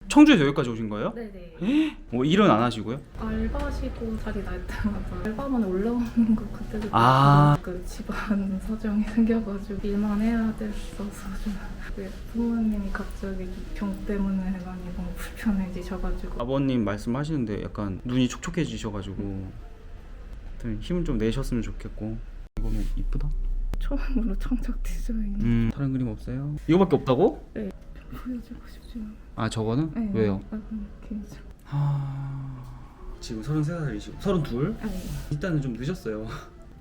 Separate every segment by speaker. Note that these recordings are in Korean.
Speaker 1: 청주에서 여기까지 오신 거예요?
Speaker 2: 네네.
Speaker 1: 뭐 일은 안 하시고요?
Speaker 2: 알바시고 자리 날 때마다 알바만 올라오는 거 그때도
Speaker 1: 아.
Speaker 2: 그 집안 사정이 생겨가지고 일만 해야 됐어서 좀 부모님이 갑자기 병 때문에 많이 너무 불편해지셔가지고
Speaker 1: 아버님 말씀하시는데 약간 눈이 촉촉해지셔가지고 힘을 좀 내셨으면 좋겠고. 이거는 이쁘다.
Speaker 2: 처음으로 창작 디자인
Speaker 1: 다른 그림 없어요? 이거밖에 없다고?
Speaker 2: 보여주고 싶지만
Speaker 1: 아 저거는?
Speaker 2: 네,
Speaker 1: 왜요?
Speaker 2: 개인적.
Speaker 1: 지금 33살이시고 32?
Speaker 2: 아니
Speaker 1: 일단은 좀 늦었어요.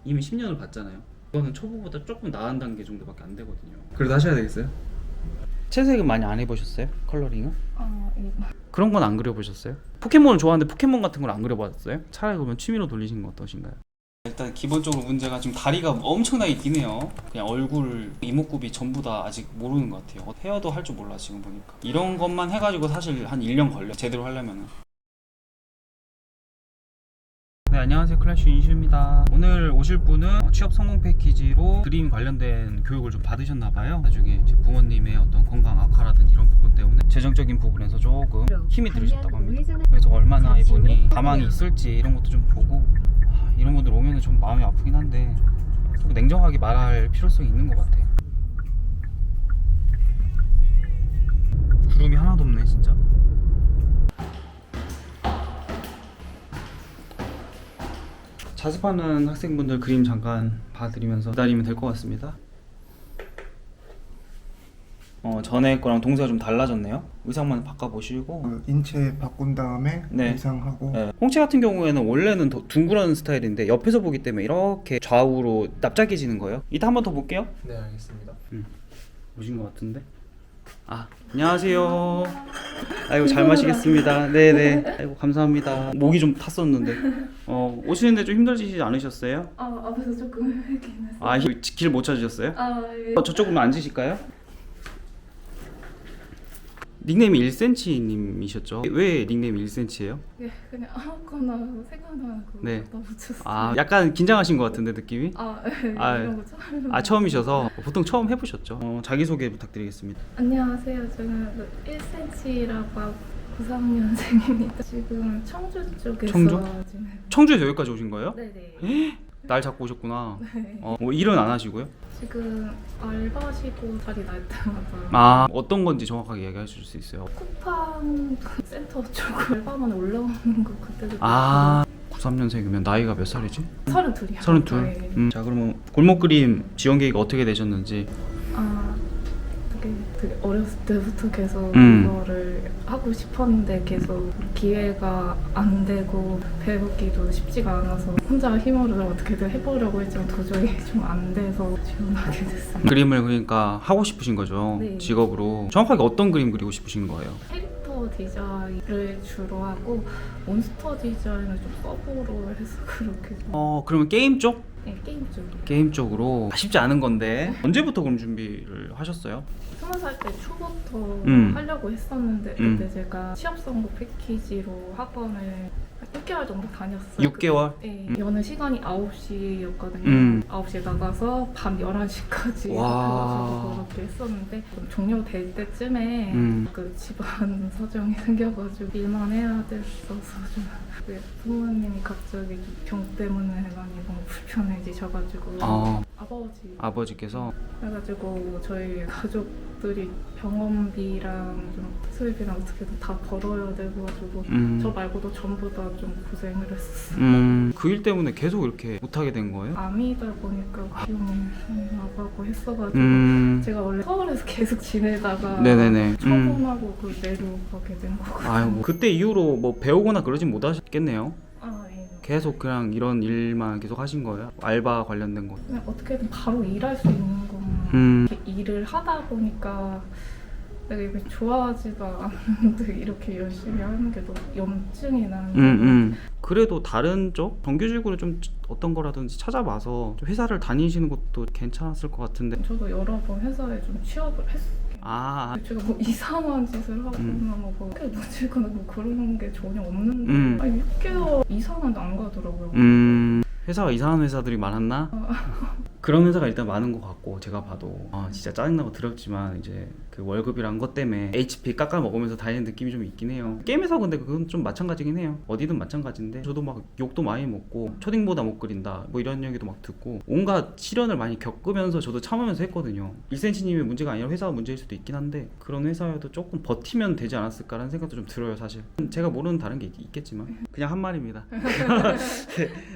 Speaker 1: 이미 10년을 봤잖아요. 이거는 초보보다 조금 나은 단계 정도밖에 안 되거든요. 그래도 하셔야 되겠어요? 채색은 많이 안 해보셨어요? 컬러링은?
Speaker 2: 이거
Speaker 1: 그런 건 안 그려보셨어요? 포켓몬을 좋아하는데 포켓몬 같은 걸 안 그려봤어요? 차라리 그러면 취미로 돌리신 건 어떠신가요? 일단 기본적으로 문제가 지금 다리가 엄청나게 기네요. 그냥 얼굴, 이목구비 전부 다 아직 모르는 것 같아요. 헤어도 할 줄 몰라 지금 보니까. 이런 것만 해가지고 사실 한 1년 걸려 제대로 하려면은. 네, 안녕하세요. 클래시 인슈입니다. 오늘 오실 분은 취업 성공 패키지로 그림 관련된 교육을 좀 받으셨나봐요. 나중에 이제 부모님의 어떤 건강 악화라든지 이런 부분 때문에 재정적인 부분에서 조금 힘이 들으셨다고 합니다. 그래서 얼마나 이분이 가망이 있을지 이런 것도 좀 보고, 이런 분들 오면은 좀 마음이 아프긴 한데 좀 냉정하게 말할 필요성이 있는 것 같아. 구름이 하나도 없네 진짜. 자습하는 학생분들 그림 잠깐 봐드리면서 기다리면 될 것 같습니다. 전에 거랑 동세가 좀 달라졌네요. 의상만 바꿔보시고.
Speaker 3: 인체 바꾼 다음에
Speaker 1: 네.
Speaker 3: 의상하고
Speaker 1: 네. 홍채 같은 경우에는 원래는 더 둥그런 스타일인데 옆에서 보기 때문에 이렇게 좌우로 납작해지는 거예요. 이따 한 번 더 볼게요.
Speaker 3: 네 알겠습니다.
Speaker 1: 오신 것 같은데. 안녕하세요. 아이고 잘 마시겠습니다. 네네. 아이고 감사합니다. 목이 좀 탔었는데. 오시는데 좀 힘들지지 않으셨어요?
Speaker 2: 앞에서 조금 했긴 했어요.
Speaker 1: 길 못 찾으셨어요?
Speaker 2: 예.
Speaker 1: 저쪽으로 앉으실까요? 닉네임이 1cm님이셨죠? 왜 닉네임이 1cm예요?
Speaker 2: 예, 그냥 아무거나 생각나는 거
Speaker 1: 네.
Speaker 2: 갖다 붙였어요.
Speaker 1: 약간 긴장하신 것 같은데 느낌이?
Speaker 2: 네,
Speaker 1: 아,
Speaker 2: 이런 거 처음.
Speaker 1: 처음이셔서 보통 처음 해보셨죠? 자기소개 부탁드리겠습니다.
Speaker 2: 안녕하세요. 저는 1cm라고 93년생입니다. 지금 청주 쪽에서
Speaker 1: 청주?
Speaker 2: 지내고.
Speaker 1: 청주에서 여기까지 오신 거예요?
Speaker 2: 네네.
Speaker 1: 날 잡고 오셨구나.
Speaker 2: 네.
Speaker 1: 뭐 일은 안 하시고요?
Speaker 2: 지금 알바시고 자리 날 때마다
Speaker 1: 어떤 건지 정확하게 이야기해 주실 수 있어요?
Speaker 2: 쿠팡 센터 쪽 알바만 올라오는 거 그때도
Speaker 1: 93년생이면 나이가 몇 살이지?
Speaker 2: 32이요.
Speaker 1: 32.
Speaker 2: 네.
Speaker 1: 자 그러면 골목 그림 지원 계획이 어떻게 되셨는지.
Speaker 2: 되게 어렸을 때부터 계속
Speaker 1: 음.
Speaker 2: 이거를 하고 싶었는데 계속 기회가 안 되고 배우기도 쉽지가 않아서 혼자 힘으로 어떻게든 해보려고 했지만 도저히 좀 안 돼서 지원하게 됐습니다.
Speaker 1: 그림을 그러니까 하고 싶으신 거죠?
Speaker 2: 네.
Speaker 1: 직업으로. 정확하게 어떤 그림 그리고 싶으신 거예요?
Speaker 2: 캐릭터 디자인을 주로 하고 몬스터 디자인을 좀 서브로 해서 그렇게 좀
Speaker 1: 그러면 게임 쪽?
Speaker 2: 네, 게임 쪽으로.
Speaker 1: 게임 쪽으로. 쉽지 않은 건데 언제부터 그럼 준비를 하셨어요?
Speaker 2: 20살 때 초부터
Speaker 1: 음.
Speaker 2: 하려고 했었는데 그때 제가 취업 선고 패키지로 학원을 6개월 정도 다녔어요.
Speaker 1: 6개월?
Speaker 2: 네, 여는 시간이 9시였거든요. 9시에 나가서 밤 11시까지
Speaker 1: 와.
Speaker 2: 그렇게 했었는데 좀 종료될 때쯤에 그 집안 사정이 생겨가지고 일만 해야 됐어서 좀 부모님이 갑자기 병 때문에 많이 너무 불편해지셔가지고
Speaker 1: 아버지께서
Speaker 2: 그래가지고 저희 가족들이 병원비랑 좀 수입이랑 어떻게든 다 벌어야 돼가지고 저 말고도 전부 다 좀 고생을 했었어요.
Speaker 1: 그 일 때문에 계속 이렇게 못하게 된 거예요?
Speaker 2: 암이다 보니까 비용이 나가고 했어가지고 제가 원래 서울에서 계속 지내다가
Speaker 1: 네네네.
Speaker 2: 처분하고 그 내려가게 된 거거든요.
Speaker 1: 아이고 그때 이후로 뭐 배우거나 그러진 못하셨겠네요.
Speaker 2: 예.
Speaker 1: 계속 그냥 이런 일만 계속 하신 거예요? 알바 관련된 거.
Speaker 2: 그냥 어떻게든 바로 일할 수 있는 것만 이렇게 일을 하다 보니까 내가 이게 좋아하지도 않는데 이렇게 열심히 하는 게 너무 염증이 나는
Speaker 1: 그래도 다른 쪽 정규직으로 좀 어떤 거라든지 찾아봐서 좀 회사를 다니시는 것도 괜찮았을 것 같은데.
Speaker 2: 저도 여러 번 회사에 좀 취업을 했어요. 제가 뭐 이상한 짓을 하거나 뭐 그렇게 문제거나 뭐 그런 게 전혀 없는데 6개월 이상은 안 가더라고요.
Speaker 1: 회사가 이상한 회사들이 많았나? 그런 회사가 일단 많은 것 같고 제가 봐도 진짜 짜증나고 더럽지만 이제 그 월급이란 것 때문에 HP 깎아 먹으면서 다니는 느낌이 좀 있긴 해요. 게임 회사 근데 그건 좀 마찬가지긴 해요. 어디든 마찬가지인데 저도 막 욕도 많이 먹고 초딩보다 못 그린다 뭐 이런 얘기도 막 듣고 온갖 시련을 많이 겪으면서 저도 참으면서 했거든요. 1cm님의 문제가 아니라 회사가 문제일 수도 있긴 한데 그런 회사여도 조금 버티면 되지 않았을까라는 생각도 좀 들어요. 사실 제가 모르는 다른 게 있겠지만 그냥 한 말입니다.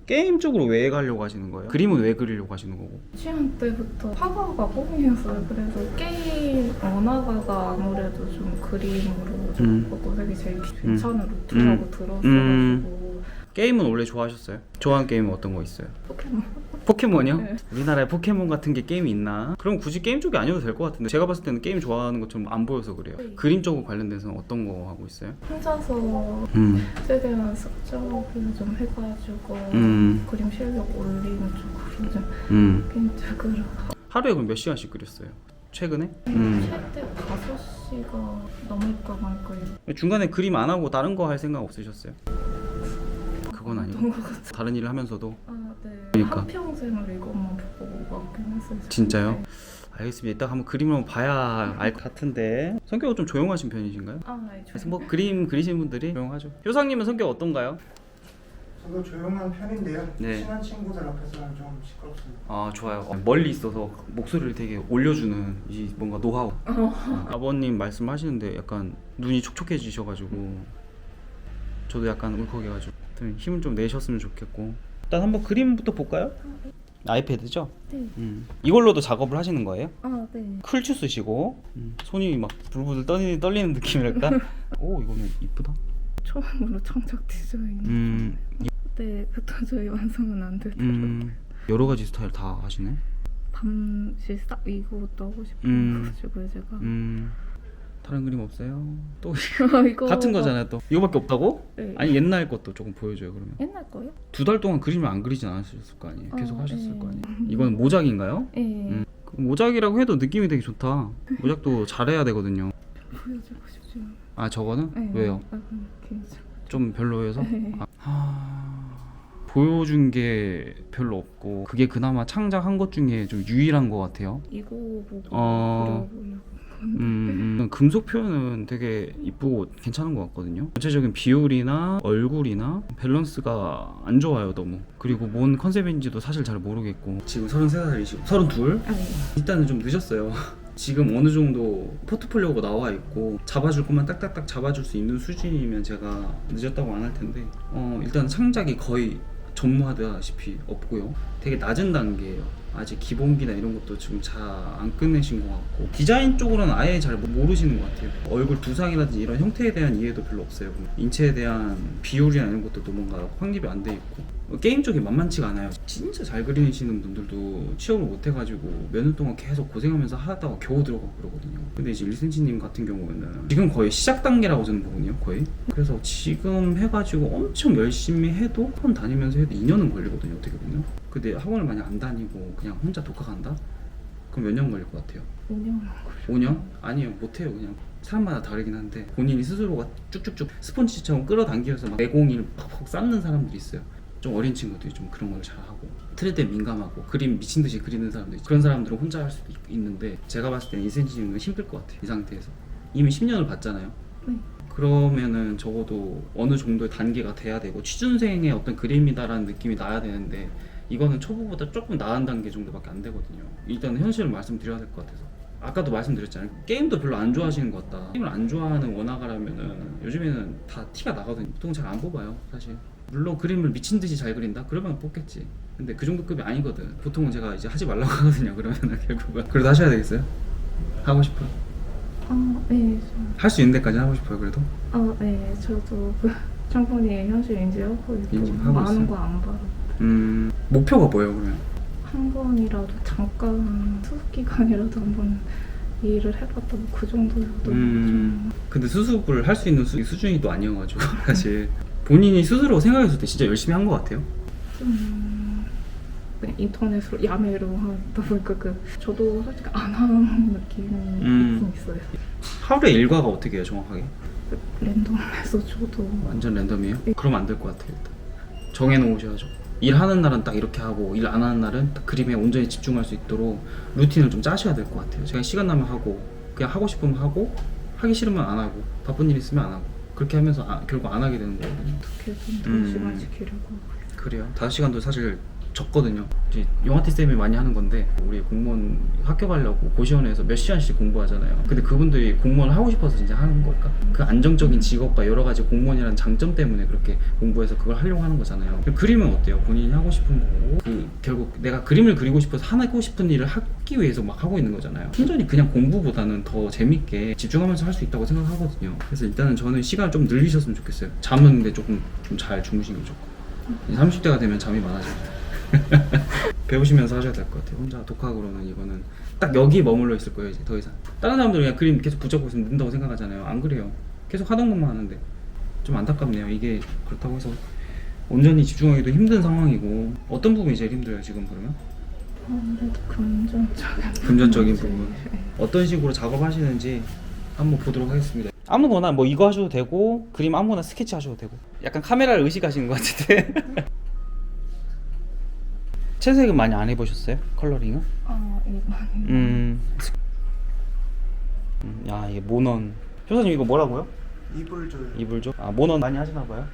Speaker 1: 게임 쪽으로 왜 가려고 하시는 거예요? 그림은 왜 그리려고 하시는 거고?
Speaker 2: 취한 때부터 화가가 꿈이었어요. 그래서 게임 언어가가 아무래도 좀 그림으로 좀 되게 제일 괜찮은 루트라고 들었어가지고.
Speaker 1: 게임은 원래 좋아하셨어요? 좋아하는 게임은 어떤 거 있어요?
Speaker 2: 포켓몬.
Speaker 1: 포켓몬이요?
Speaker 2: 네.
Speaker 1: 우리나라에 포켓몬 같은 게 게임이 있나? 그럼 굳이 게임 쪽이 아니어도 될 것 같은데 제가 봤을 때는 게임 좋아하는 것처럼 안 보여서 그래요.
Speaker 2: 네.
Speaker 1: 그림 쪽 관련돼서는 어떤 거 하고 있어요?
Speaker 2: 혼자서 최대한 습작을 좀 해가지고 그림 실력 올리는 쪽으로 좀 게임 쪽으로.
Speaker 1: 하루에 그럼 몇 시간씩 그렸어요? 최근에?
Speaker 2: 최대 5시가 넘을까 말까요.
Speaker 1: 중간에 그림 안 하고 다른 거 할 생각 없으셨어요? 그건 아니고 다른 일을 하면서도.
Speaker 2: 네.
Speaker 1: 그러니까.
Speaker 2: 한평생을 이것만 보고 맞긴 했어요.
Speaker 1: 진짜요?
Speaker 2: 네.
Speaker 1: 알겠습니다. 이따 한번 그림을 한번 봐야 알 것 같은데 성격은 좀 조용하신 편이신가요?
Speaker 2: 네.
Speaker 1: 그래서 뭐 그림 그리시는 분들이 조용하죠. 효상님은 성격 어떤가요?
Speaker 3: 저도 조용한 편인데요.
Speaker 1: 네.
Speaker 3: 친한 친구들 앞에서는 좀 시끄럽습니다.
Speaker 1: 아 좋아요. 멀리 있어서 목소리를 되게 올려주는 이 뭔가 노하우. 아버님 말씀하시는데 약간 눈이 촉촉해지셔가지고 저도 약간 울컥해가지고 하여튼 힘을 좀 내셨으면 좋겠고 일단 한번 그림부터 볼까요? 아이패드죠?
Speaker 2: 네.
Speaker 1: 이걸로도 작업을 하시는 거예요?
Speaker 2: 네.
Speaker 1: 클추 쓰시고 손이 막 불불 떨리는 느낌이랄까? 오 이거는 이쁘다.
Speaker 2: 처음으로 창작 디자인. 네, 도저히 완성은 안 되더라고요.
Speaker 1: 여러 가지 스타일 다 하시네.
Speaker 2: 밤시 이것도 하고 싶어가지고 제가
Speaker 1: 다른 그림 없어요? 또
Speaker 2: 이거
Speaker 1: 같은 거잖아요. 또 이거밖에 없다고?
Speaker 2: 네.
Speaker 1: 아니 옛날 것도 조금 보여줘요. 그러면
Speaker 2: 옛날 거요?
Speaker 1: 2달 동안 그림을 안 그리진 않으셨을 거 아니에요? 계속 하셨을
Speaker 2: 네.
Speaker 1: 거 아니에요? 이건 모작인가요?
Speaker 2: 네.
Speaker 1: 모작이라고 해도 느낌이 되게 좋다. 모작도 잘해야 되거든요.
Speaker 2: 보여주고 싶죠.
Speaker 1: 아 저거는?
Speaker 2: 네.
Speaker 1: 왜요?
Speaker 2: 괜찮아.
Speaker 1: 좀 별로여서?
Speaker 2: 네.
Speaker 1: 보여준 게 별로 없고 그게 그나마 창작한 것 중에 좀 유일한 것 같아요.
Speaker 2: 이거 보고 그려보려고.
Speaker 1: 금속 표현은 되게 이쁘고 괜찮은 것 같거든요. 전체적인 비율이나 얼굴이나 밸런스가 안 좋아요 너무. 그리고 뭔 컨셉인지도 사실 잘 모르겠고 지금 33살이시고 32? 일단은 좀 늦었어요. 지금 어느 정도 포트폴리오가 나와 있고 잡아줄 것만 딱딱딱 잡아줄 수 있는 수준이면 제가 늦었다고 안 할 텐데 일단 창작이 거의 전무하다시피 없고요. 되게 낮은 단계예요. 아직 기본기나 이런 것도 지금 잘 안 끝내신 것 같고 디자인 쪽으로는 아예 잘 모르시는 것 같아요. 얼굴 두상이라든지 이런 형태에 대한 이해도 별로 없어요. 인체에 대한 비율이나 이런 것도 뭔가 확립이 안 돼 있고 게임 쪽이 만만치가 않아요. 진짜 잘 그리시는 분들도 취업을 못 해가지고 몇 년 동안 계속 고생하면서 하다가 겨우 들어가고 그러거든요. 근데 이제 1cm님 같은 경우에는 지금 거의 시작 단계라고 저는 보거든요. 거의. 그래서 지금 해가지고 엄청 열심히 해도 학원 다니면서 해도 2년은 걸리거든요. 어떻게 보면. 근데 학원을 만약 안 다니고 그냥 혼자 독학한다? 그럼 몇 년 걸릴 것 같아요?
Speaker 2: 5년.
Speaker 1: 5년? 아니요, 못해요. 그냥 사람마다 다르긴 한데 본인이 스스로가 쭉쭉쭉 스펀지처럼 끌어당기면서 막 내공을 팍팍 쌓는 사람들이 있어요. 좀 어린 친구들이 좀 그런 걸 잘하고 트렌드에 민감하고 그림 미친 듯이 그리는 사람들, 그런 사람들은 혼자 할 수도 있는데 제가 봤을 때는 2cm는 힘들 것 같아요. 이 상태에서 이미 10년을 봤잖아요.
Speaker 2: 네.
Speaker 1: 그러면은 적어도 어느 정도의 단계가 돼야 되고 취준생의 어떤 그림이다라는 느낌이 나야 되는데 이거는 초보보다 조금 나은 단계 정도밖에 안 되거든요. 일단 현실을 말씀드려야 될 것 같아서. 아까도 말씀드렸잖아요. 게임도 별로 안 좋아하시는 것 같다. 게임을 안 좋아하는 원화가라면은 요즘에는 다 티가 나거든요. 보통 잘 안 뽑아요, 사실. 물론 그림을 미친 듯이 잘 그린다? 그러면 뽑겠지. 근데 그 정도 급이 아니거든. 보통은 제가 이제 하지 말라고 하거든요. 그러면은 결국은. 그래도 하셔야 되겠어요? 하고 싶어요?
Speaker 2: 네.
Speaker 1: 할 수 있는 데까지 하고 싶어요, 그래도?
Speaker 2: 네. 저도 충분히 현실 인지하고 있고
Speaker 1: 인지하고
Speaker 2: 많은
Speaker 1: 있어요?
Speaker 2: 거 안 봐도.
Speaker 1: 목표가 뭐예요, 그러면?
Speaker 2: 한 번이라도 잠깐 수습 기간이라도 한번 일을 해봤다 그 정도여도
Speaker 1: 근데 수습을 할 수 있는 수준이 또 아니어가지고 사실 본인이 스스로 생각했을 때 진짜 열심히 한 것 같아요.
Speaker 2: 좀 그냥 인터넷으로 야매로 하다 보니까 저도 솔직히 안 하는 느낌이 있긴 있어요.
Speaker 1: 하루에 일과가 어떻게 해요, 정확하게?
Speaker 2: 랜덤해서 저도
Speaker 1: 완전 랜덤이에요? 그럼 안 될 것 같아요. 일단 정해놓으셔야죠. 일하는 날은 딱 이렇게 하고 일 안 하는 날은 딱 그림에 온전히 집중할 수 있도록 루틴을 좀 짜셔야 될 것 같아요. 제가 시간 나면 하고 그냥 하고 싶으면 하고 하기 싫으면 안 하고 바쁜 일 있으면 안 하고 그렇게 하면서 결국 안 하게 되는 거거든요.
Speaker 2: 어떻게든 2시간 지키려고 하고
Speaker 1: 그래요. 5시간도 사실 적거든요. 이제 용화티 쌤이 많이 하는 건데 우리 공무원 학교 가려고 고시원에서 몇 시간씩 공부하잖아요. 근데 그분들이 공무원을 하고 싶어서 진짜 하는 걸까? 그 안정적인 직업과 여러 가지 공무원이라는 장점 때문에 그렇게 공부해서 그걸 하려고 하는 거잖아요. 그림은 어때요? 본인이 하고 싶은 거고 결국 내가 그림을 그리고 싶어서 하고 싶은 일을 하기 위해서 막 하고 있는 거잖아요. 순전히 그냥 공부보다는 더 재밌게 집중하면서 할 수 있다고 생각하거든요. 그래서 일단은 저는 시간을 좀 늘리셨으면 좋겠어요. 잠은 근데 조금 좀 잘 주무시는 게 좋고 30대가 되면 잠이 많아져요. 배우시면서 하셔야 될 것 같아요. 혼자 독학으로는 이거는 딱 여기 머물러 있을 거예요. 이제 더 이상 다른 사람들은 그냥 그림 계속 붙잡고 있으면 는다고 생각하잖아요. 안 그래요. 계속 하던 것만 하는데 좀 안타깝네요. 이게 그렇다고 해서 온전히 집중하기도 힘든 상황이고 어떤 부분이 제일 힘들어요 지금 그러면?
Speaker 2: 아무래도
Speaker 1: 금전적인 부분 어떤 식으로 작업하시는지 한번 보도록 하겠습니다. 아무거나 뭐 이거 하셔도 되고 그림 아무거나 스케치 하셔도 되고 약간 카메라를 의식하시는 것 같은데 채색은 많이 안 해보셨어요? 컬러링은?
Speaker 2: 일반인
Speaker 1: 야 이게 모넌 효사님 이거 뭐라고요?
Speaker 3: 이불줄
Speaker 1: 이불조? 아 모넌 많이 하시나 봐요?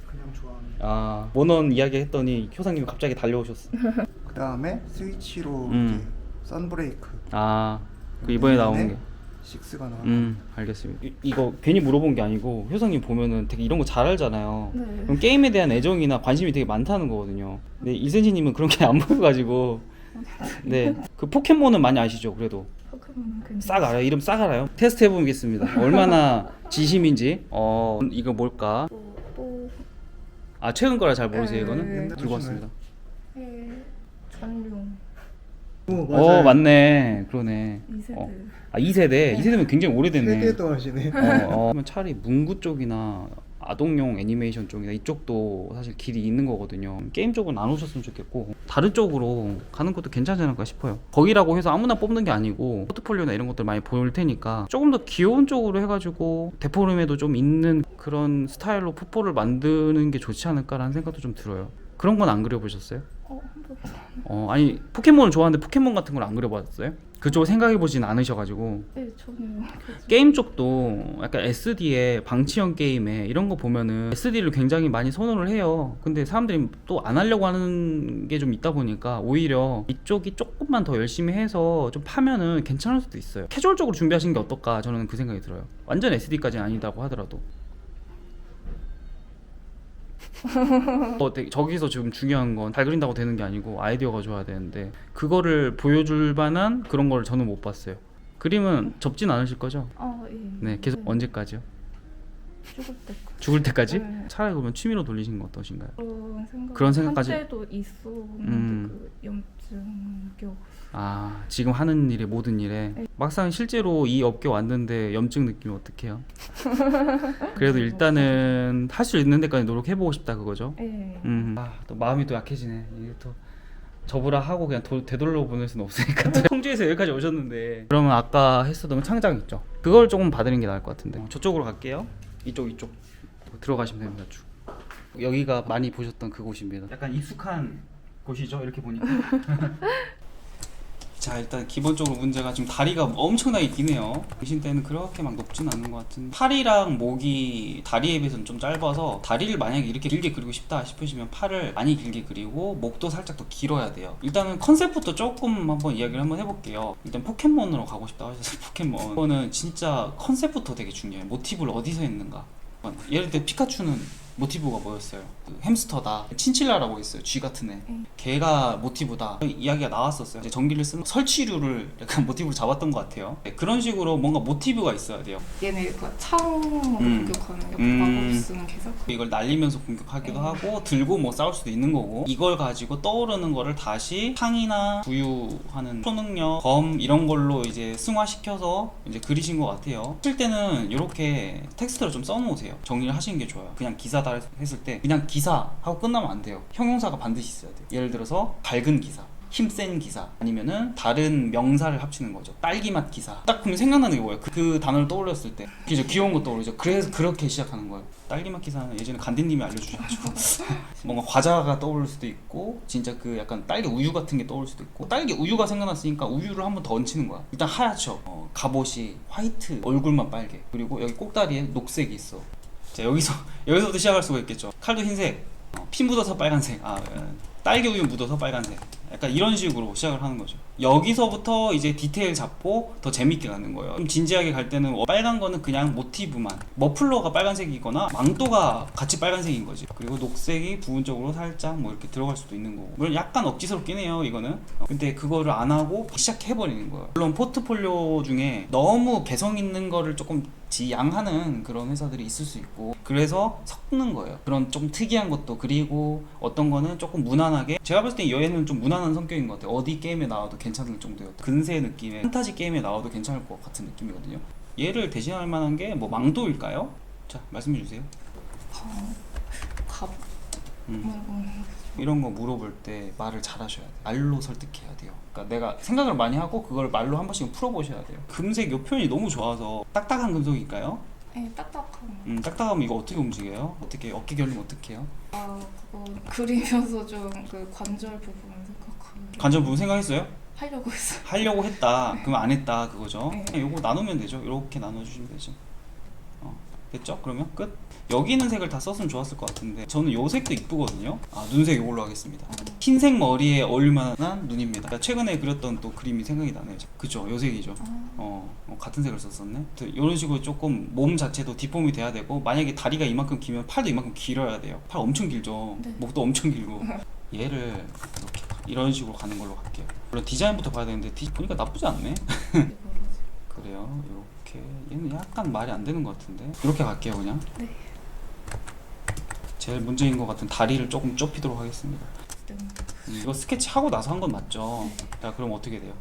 Speaker 3: 그냥 좋아합니다.
Speaker 1: 아 모넌 이야기 했더니 효사님이 갑자기 달려오셨어.
Speaker 3: 그 다음에 스위치로
Speaker 1: 음.
Speaker 3: 이제 선브레이크
Speaker 1: 아 그 이번에 나온 게
Speaker 3: 식스가 나왔고
Speaker 1: 알겠습니다. 이거 괜히 물어본 게 아니고 효성님 보면은 되게 이런 거 잘 알잖아요.
Speaker 2: 네.
Speaker 1: 그럼 게임에 대한 애정이나 관심이 되게 많다는 거거든요. 근데 이센지님은 그런 게 안 보여가지고 네 그 포켓몬은 많이 아시죠? 그래도
Speaker 2: 포켓몬은 괜찮아요.
Speaker 1: 싹 알아요. 이름 싹 알아요. 테스트 해보겠습니다. 얼마나 진심인지. 이거 뭘까? 아 최근 거라 잘 모르세요 이거는?
Speaker 2: 네.
Speaker 1: 들고 왔습니다.
Speaker 2: 전용
Speaker 3: 맞아요.
Speaker 1: 맞네. 그러네.
Speaker 2: 2세대.
Speaker 1: 아 2세대. 2세대면 굉장히 오래됐네.
Speaker 3: 세대도 하시네.
Speaker 1: 그러면 차라리 문구 쪽이나 아동용 애니메이션 쪽이나 이쪽도 사실 길이 있는 거거든요. 게임 쪽은 안 오셨으면 좋겠고 다른 쪽으로 가는 것도 괜찮지 않을까 싶어요. 거기라고 해서 아무나 뽑는 게 아니고 포트폴리오나 이런 것들 많이 보일 테니까 조금 더 귀여운 쪽으로 해가지고 데포름에도 좀 있는 그런 스타일로 풋볼을 만드는 게 좋지 않을까라는 생각도 좀 들어요. 그런 건 안 그려보셨어요?
Speaker 2: 한번
Speaker 1: 아니 포켓몬을 좋아하는데 포켓몬 같은 걸 안 그려봤어요? 그쪽을 생각해보진 않으셔가지고.
Speaker 2: 네, 전혀.
Speaker 1: 게임 쪽도 약간 SD에 방치형 게임에 이런 거 보면은 SD를 굉장히 많이 선호를 해요. 근데 사람들이 또 안 하려고 하는 게 좀 있다 보니까 오히려 이쪽이 조금만 더 열심히 해서 좀 파면은 괜찮을 수도 있어요. 캐주얼적으로 준비하시는 게 어떨까 저는 그 생각이 들어요. 완전 SD까지는 아니다고 하더라도 저기서 지금 중요한 건 잘 그린다고 되는 게 아니고 아이디어가 좋아야 되는데 그거를 보여줄 만한 그런 걸 저는 못 봤어요. 그림은 접진 않으실 거죠?
Speaker 2: 예.
Speaker 1: 네, 계속 언제까지요?
Speaker 2: 죽을 때까지.
Speaker 1: 죽을 때까지?
Speaker 2: 네.
Speaker 1: 차라리 그러면 취미로 돌리시는 건 어떠신가요?
Speaker 2: 그런
Speaker 1: 생각까지?
Speaker 2: 한때도 있었는데 그 염증 껴.
Speaker 1: 아 지금 하는 일에 모든 일에
Speaker 2: 네.
Speaker 1: 막상 실제로 이 업계 왔는데 염증 느끼면 어떡해요? 그래도 일단은 할 수 있는 데까지 노력해보고 싶다 그거죠?
Speaker 2: 네.
Speaker 1: 또 마음이 또 약해지네. 이게 또 접으라 하고 그냥 되돌려 보낼 수는 없으니까 또 청주에서 여기까지 오셨는데 그러면 아까 했었던 창작 있죠? 그걸 조금 받으는 게 나을 것 같은데 저쪽으로 갈게요. 이쪽 들어가시면 됩니다. 쭉 여기가 많이 보셨던 그곳입니다. 약간 익숙한 곳이죠 이렇게 보니까. 자 일단 기본적으로 문제가 지금 다리가 엄청나게 기네요. 의신 때는 그렇게 막 높진 않은 것 같은데 팔이랑 목이 다리에 비해서는 좀 짧아서 다리를 만약에 이렇게 길게 그리고 싶다 싶으시면 팔을 많이 길게 그리고 목도 살짝 더 길어야 돼요. 일단은 컨셉부터 조금 한번 이야기를 한번 해볼게요. 일단 포켓몬으로 가고 싶다 하셔서 포켓몬 이거는 진짜 컨셉부터 되게 중요해요. 모티브를 어디서 했는가. 예를 들어 피카츄는 모티브가 뭐였어요? 그 햄스터다. 친칠라라고 있어요. 쥐 같은 애. 걔가 모티브다. 이야기가 나왔었어요. 이제 전기를 쓰는 설치류를 약간 모티브로 잡았던 것 같아요. 네, 그런 식으로 뭔가 모티브가 있어야 돼요.
Speaker 2: 얘네 창으로 공격하는 마법 쓰는 개사.
Speaker 1: 이걸 날리면서 공격하기도 하고 들고 뭐 싸울 수도 있는 거고 이걸 가지고 떠오르는 거를 다시 창이나 부유하는 초능력, 검 이런 걸로 이제 승화시켜서 이제 그리신 것 같아요. 하실 때는 이렇게 텍스트를 좀 써놓으세요. 정리를 하시는 게 좋아요. 그냥 기사다 했을 때 그냥 기사 하고 끝나면 안 돼요. 형용사가 반드시 있어야 돼요. 예를 들어서 밝은 기사, 힘센 기사, 아니면은 다른 명사를 합치는 거죠. 딸기맛 기사. 딱 보면 생각나는 게 뭐예요? 그 단어를 떠올렸을 때 그죠? 귀여운 거 떠오르죠. 그래서 그렇게 시작하는 거예요. 딸기 기사는 예전에 간디님이 알려주셔가지고 뭔가 과자가 떠오를 수도 있고 진짜 그 약간 딸기 우유 같은 게 떠오를 수도 있고 딸기 우유가 생각났으니까 우유를 한번 더 얹히는 거야. 일단 하얗죠. 갑옷이 화이트, 얼굴만 빨개. 그리고 여기 꼭다리에 녹색이 있어. 자 여기서부터 시작할 수가 있겠죠. 칼도 흰색, 피 묻어서 빨간색, 딸기 우유 묻어서 빨간색. 약간 이런 식으로 시작을 하는 거죠. 여기서부터 이제 디테일 잡고 더 재밌게 가는 거예요. 좀 진지하게 갈 때는 빨간 거는 그냥 모티브만, 머플러가 빨간색이거나 망토가 같이 빨간색인 거지. 그리고 녹색이 부분적으로 살짝 뭐 이렇게 들어갈 수도 있는 거고. 물론 약간 억지스럽긴 해요 이거는. 근데 그거를 안 하고 시작해버리는 거예요. 물론 포트폴리오 중에 너무 개성 있는 거를 조금 지양하는 그런 회사들이 있을 수 있고, 그래서 섞는 거예요. 그런 좀 특이한 것도. 그리고 어떤 거는 조금 무난하게, 제가 봤을 때 얘는 좀 무난한 성격인 것 같아요. 어디 게임에 나와도 괜찮을 정도예요. 근세 느낌의 판타지 게임에 나와도 괜찮을 것 같은 느낌이거든요. 얘를 대신할 만한 게 뭐 망도일까요? 자, 말씀해 주세요.
Speaker 2: 갑.
Speaker 1: 이런 거 물어볼 때 말을 잘 하셔야 돼요. 말로 설득해야 돼요. 그러니까 내가 생각을 많이 하고 그걸 말로 한 번씩 풀어보셔야 돼요. 금색 요 표현이 너무 좋아서. 딱딱한 금속일까요?
Speaker 2: 네, 딱딱한.
Speaker 1: 딱딱하면 이거 어떻게 움직여요? 어떻게 어깨 결림 어떻게 해요?
Speaker 2: 그거 그리면서 좀 그 관절 부분 생각하고.
Speaker 1: 관절 부분 생각했어요?
Speaker 2: 하려고 했어요.
Speaker 1: 하려고 했다. 그러면 안 했다 그거죠.
Speaker 2: 네.
Speaker 1: 그냥 요거 나누면 되죠. 이렇게 나눠주시면 되죠. 됐죠? 그러면 끝. 여기 있는 색을 다 썼으면 좋았을 것 같은데 저는 요 색도 이쁘거든요. 눈색 이걸로 하겠습니다. 흰색 머리에 어울릴만한 눈입니다. 최근에 그렸던 또 그림이 생각이 나네요. 그죠? 요 색이죠. 같은 색을 썼었네. 이런 식으로 조금 몸 자체도 뒷폼이 돼야 되고, 만약에 다리가 이만큼 길면 팔도 이만큼 길어야 돼요. 팔 엄청 길죠.
Speaker 2: 네.
Speaker 1: 목도 엄청 길고. 얘를 이렇게 이런 식으로 가는 걸로 갈게요. 물론 디자인부터 봐야 되는데 보니까 나쁘지 않네. 그래요. 이렇게 얘는 약간 말이 안 되는 것 같은데 이렇게 갈게요 그냥.
Speaker 2: 네.
Speaker 1: 제일 문제인 것 같은 다리를 조금 좁히도록 하겠습니다. 이거 스케치 하고 나서 한 건 맞죠? 자, 그럼 어떻게 돼요?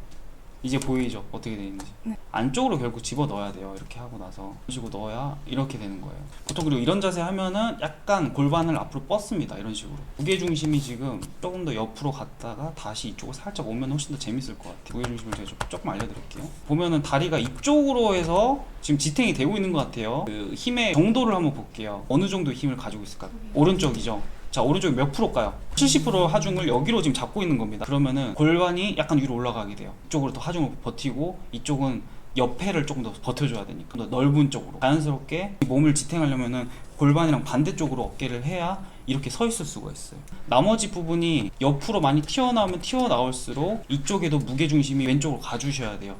Speaker 1: 이제 보이죠? 어떻게 돼 있는지.
Speaker 2: 네.
Speaker 1: 안쪽으로 결국 집어 넣어야 돼요. 이렇게 하고 나서 이런 식으로 넣어야 이렇게 되는 거예요. 보통 그리고 이런 자세 하면은 약간 골반을 앞으로 뻗습니다. 이런 식으로 무게 중심이 지금 조금 더 옆으로 갔다가 다시 이쪽으로 살짝 오면 훨씬 더 재밌을 것 같아요. 무게 중심을 제가 조금 알려드릴게요. 보면은 다리가 이쪽으로 해서 지금 지탱이 되고 있는 것 같아요. 그 힘의 정도를 한번 볼게요. 어느 정도 힘을 가지고 있을까? 오른쪽이죠. 자, 오른쪽이 몇 프로일까요? 70% 하중을 여기로 지금 잡고 있는 겁니다. 그러면은 골반이 약간 위로 올라가게 돼요. 이쪽으로 더 하중을 버티고, 이쪽은 옆에를 조금 더 버텨줘야 되니까 더 넓은 쪽으로 자연스럽게 몸을 지탱하려면은 골반이랑 반대쪽으로 어깨를 해야 이렇게 서 있을 수가 있어요. 나머지 부분이 옆으로 많이 튀어나오면 튀어나올수록 이쪽에도 무게중심이 왼쪽으로 가주셔야 돼요.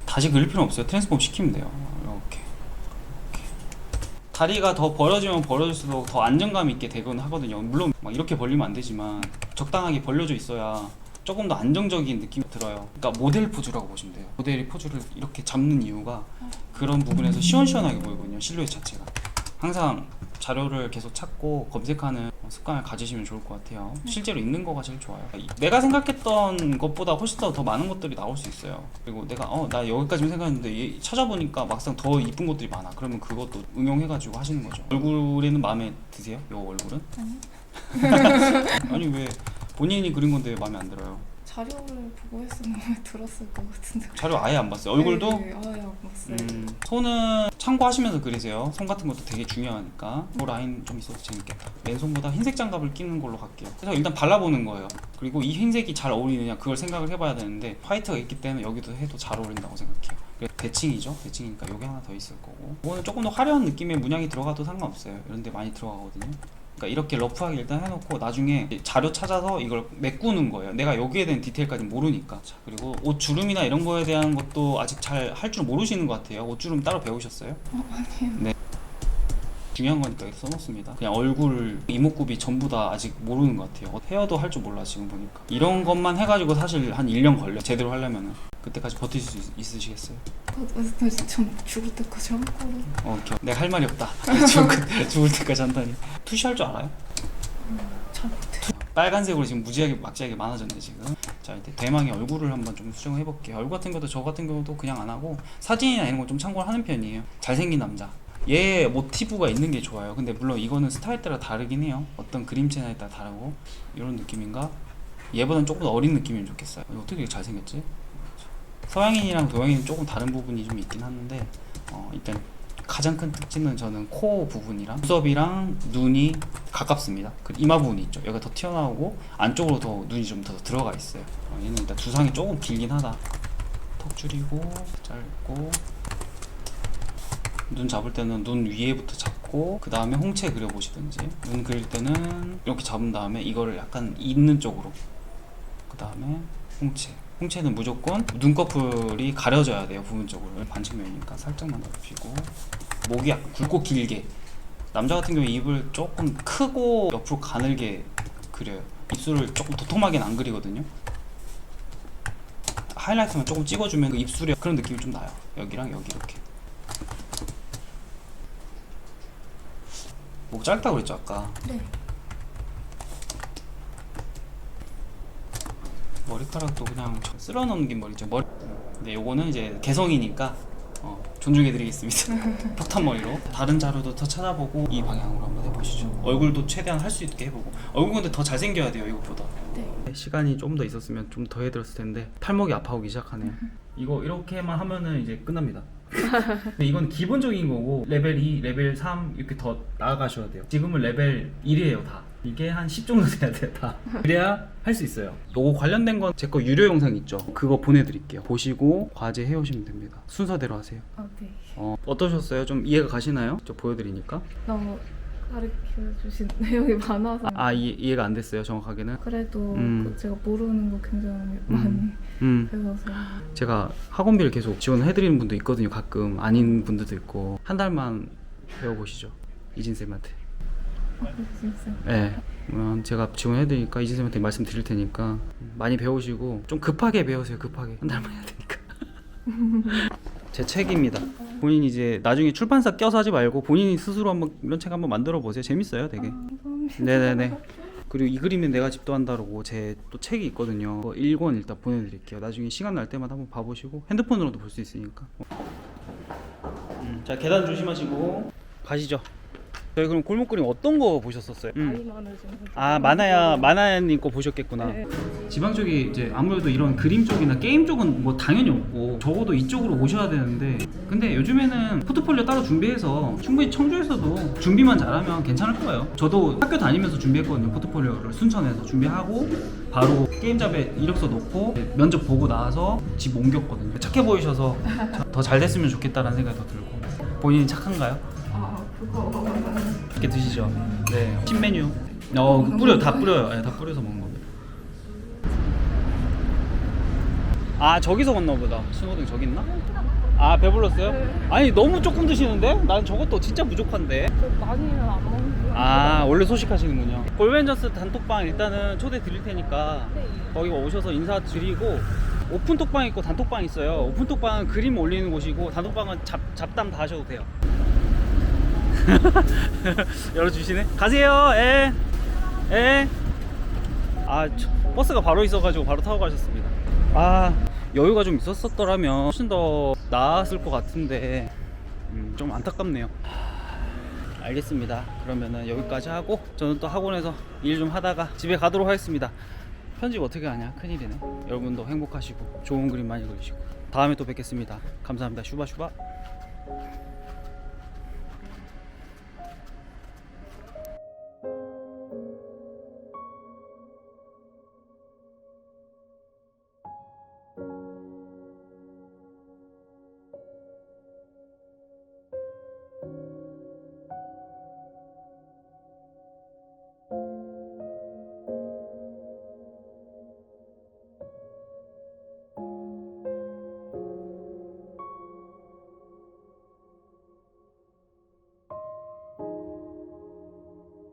Speaker 1: 다시 그릴 필요는 없어요. 트랜스폼 시키면 돼요. 이렇게 다리가 더 벌어지면 벌어질수록 더 안정감 있게 되곤 하거든요. 물론 막 이렇게 벌리면 안 되지만 적당하게 벌려져 있어야 조금 더 안정적인 느낌이 들어요. 그러니까 모델 포즈라고 보시면 돼요. 모델이 포즈를 이렇게 잡는 이유가 그런 부분에서 시원시원하게 보이거든요. 실루엣 자체가. 항상 자료를 계속 찾고 검색하는 습관을 가지시면 좋을 것 같아요. 실제로 있는 거가 제일 좋아요. 내가 생각했던 것보다 훨씬 더 많은 것들이 나올 수 있어요. 그리고 내가 나 여기까지만 생각했는데 찾아보니까 막상 더 이쁜 것들이 많아. 그러면 그것도 응용해가지고 하시는 거죠. 얼굴에는 마음에 드세요? 요 얼굴은? 아니 왜 본인이 그린 건데 왜 마음에 안 들어요?
Speaker 2: 자료를 보고 했으면 마음에 들었을 것 같은데.
Speaker 1: 자료 아예 안 봤어요? 얼굴도?
Speaker 2: 네, 아예 안 봤어요.
Speaker 1: 손은 참고하시면서 그리세요. 손 같은 것도 되게 중요하니까. 이 라인 좀 있어도 재밌겠다. 왼손보다 흰색 장갑을 끼는 걸로 갈게요. 그래서 일단 발라보는 거예요. 그리고 이 흰색이 잘 어울리느냐 그걸 생각을 해봐야 되는데, 화이트가 있기 때문에 여기도 해도 잘 어울린다고 생각해요. 대칭이죠. 대칭이니까 여기 하나 더 있을 거고, 이거는 조금 더 화려한 느낌의 문양이 들어가도 상관없어요. 이런 데 많이 들어가거든요. 그러니까 이렇게 러프하게 일단 해놓고 나중에 자료 찾아서 이걸 메꾸는 거예요. 내가 여기에 대한 디테일까지 모르니까. 자, 그리고 옷 주름이나 이런 거에 대한 것도 아직 잘 할 줄 모르시는 것 같아요. 옷 주름 따로 배우셨어요?
Speaker 2: 아니요.
Speaker 1: 네. 중요한 거니까 이렇게 써놓습니다. 그냥 얼굴, 이목구비 전부 다 아직 모르는 것 같아요. 헤어도 할 줄 몰라 지금 보니까. 이런 것만 해가지고 사실 한 1년 걸려. 제대로 하려면은. 그때까지 버티실 수 있으시겠어요?
Speaker 2: 전 죽을 때까지 한 거로.
Speaker 1: 내가 할 말이 없다. 죽을 때까지 한다니. 투시할 줄 알아요?
Speaker 2: 잘 못해요.
Speaker 1: 빨간색으로 지금 무지하게 막지하게 많아졌네 지금. 자, 이제 대망의 얼굴을 한번 좀 수정해 볼게요. 얼굴 같은 것도 저 같은 경우도 그냥 안 하고 사진이나 이런 거 좀 참고를 하는 편이에요. 잘생긴 남자. 얘 모티브가 있는 게 좋아요. 근데 물론 이거는 스타일 따라 다르긴 해요. 어떤 그림체에 따라 다르고. 이런 느낌인가? 얘보다는 조금 더 어린 느낌이면 좋겠어요. 어떻게 이렇게 잘생겼지? 서양인이랑 동양인은 조금 다른 부분이 좀 있긴 하는데 일단 가장 큰 특징은 저는 코 부분이랑 눈썹이랑 눈이 가깝습니다. 그 이마 부분이 있죠. 여기가 더 튀어나오고 안쪽으로 더 눈이 좀 더 들어가 있어요. 얘는 일단 두상이 조금 길긴 하다. 턱 줄이고 짧고, 눈 잡을 때는 눈 위에부터 잡고 그 다음에 홍채 그려보시든지, 눈 그릴 때는 이렇게 잡은 다음에 이거를 약간 있는 쪽으로, 그 다음에 홍채는 무조건 눈꺼풀이 가려져야 돼요. 부분적으로 반측면이니까 살짝만 넓히고, 목이 약간 굵고 길게, 남자 같은 경우에 입을 조금 크고 옆으로 가늘게 그려요. 입술을 조금 도톰하게는 안 그리거든요. 하이라이트만 조금 찍어주면 그 입술에 그런 느낌이 좀 나요. 여기랑 여기 이렇게. 목 짧다고 그랬죠 아까?
Speaker 2: 네.
Speaker 1: 머리카락도 그냥 쓸어 넘긴 머리죠. 근데 요거는 이제 개성이니까 존중해드리겠습니다. 폭탄 머리로. 다른 자료도 더 찾아보고 이 방향으로 한번 해보시죠. 얼굴도 최대한 할 수 있게 해보고. 얼굴 근데 더 잘생겨야 돼요 이것보다.
Speaker 2: 네.
Speaker 1: 시간이 좀 더 있었으면 좀 더 해드렸을 텐데 팔목이 아파오기 시작하네요. 이거 이렇게만 하면은 이제 끝납니다. 근데 이건 기본적인 거고, 레벨 2, 레벨 3 이렇게 더 나아가셔야 돼요. 지금은 레벨 1이에요 다. 이게 한 10 정도 돼야 돼요 다. 그래야 할 수 있어요. 요거 관련된 건 제 거 유료 영상 있죠. 그거 보내드릴게요. 보시고 과제 해오시면 됩니다. 순서대로 하세요.
Speaker 2: 네.
Speaker 1: 어떠셨어요? 좀 이해가 가시나요? 저 보여드리니까.
Speaker 2: 너무 가르쳐주신 내용이 많아서
Speaker 1: 이해가 안 됐어요 정확하게는.
Speaker 2: 그래도 제가 모르는 거 굉장히 많이 배워서.
Speaker 1: 제가 학원비를 계속 지원해드리는 분도 있거든요. 가끔 아닌 분들도 있고. 한 달만 배워보시죠 이진쌤한테.
Speaker 2: 진짜.
Speaker 1: 네, 제가 지원해드리니까 이진쌤한테 말씀드릴 테니까 많이 배우시고, 좀 급하게 배우세요. 급하게 한 달만 해야 되니까. 제 책입니다. 본인이 이제 나중에 출판사 껴서 하지 말고 본인이 스스로 한번 이런 책 한번 만들어 보세요. 재밌어요 되게.
Speaker 2: 감사합니다.
Speaker 1: 네네네. 그리고 이 그림은 내가 집도한다라고 제 또 책이 있거든요. 1권 일단 보내드릴게요. 나중에 시간 날 때마다 한번 봐보시고 핸드폰으로도 볼 수 있으니까. 자, 계단 조심하시고 가시죠. 저희 그럼 골목 그림 어떤 거 보셨었어요?
Speaker 2: 아이만을 좀.
Speaker 1: 마나야님 거 보셨겠구나.
Speaker 2: 네.
Speaker 1: 지방 쪽이 이제 아무래도 이런 그림 쪽이나 게임 쪽은 뭐 당연히 없고, 적어도 이쪽으로 오셔야 되는데, 근데 요즘에는 포트폴리오 따로 준비해서 충분히 청주에서도 준비만 잘하면 괜찮을 거예요. 저도 학교 다니면서 준비했거든요. 포트폴리오를 순천에서 준비하고 바로 게임잡에 이력서 넣고 면접 보고 나와서 집 옮겼거든요. 착해 보이셔서 더 잘 됐으면 좋겠다라는 생각이 더 들고. 본인이 착한가요?
Speaker 2: 그거.
Speaker 1: 이렇게 드시죠. 네. 신메뉴. 다 뿌려요. 네, 다 뿌려서 먹는 겁니다. 저기서 건너 보다. 신호등 저기 있나? 배불렀어요?
Speaker 2: 네.
Speaker 1: 아니 너무 조금 드시는데? 난 저것도 진짜 부족한데.
Speaker 2: 많이는 안 먹는데.
Speaker 1: 원래 소식하시는군요. 골벤저스 단톡방 일단은 초대 드릴 테니까 거기 오셔서 인사드리고, 오픈톡방 있고 단톡방 있어요. 오픈톡방은 그림 올리는 곳이고, 단톡방은 잡담 다 하셔도 돼요. 열어주시네. 가세요. 예. 버스가 바로 있어가지고 바로 타고 가셨습니다. 여유가 좀 있었더라면 훨씬 더 나았을 것 같은데 좀 안타깝네요. 알겠습니다. 그러면은 여기까지 하고 저는 또 학원에서 일 좀 하다가 집에 가도록 하겠습니다. 편집 어떻게 하냐? 큰일이네. 여러분도 행복하시고 좋은 그림 많이 그리시고 다음에 또 뵙겠습니다. 감사합니다. 슈바슈바.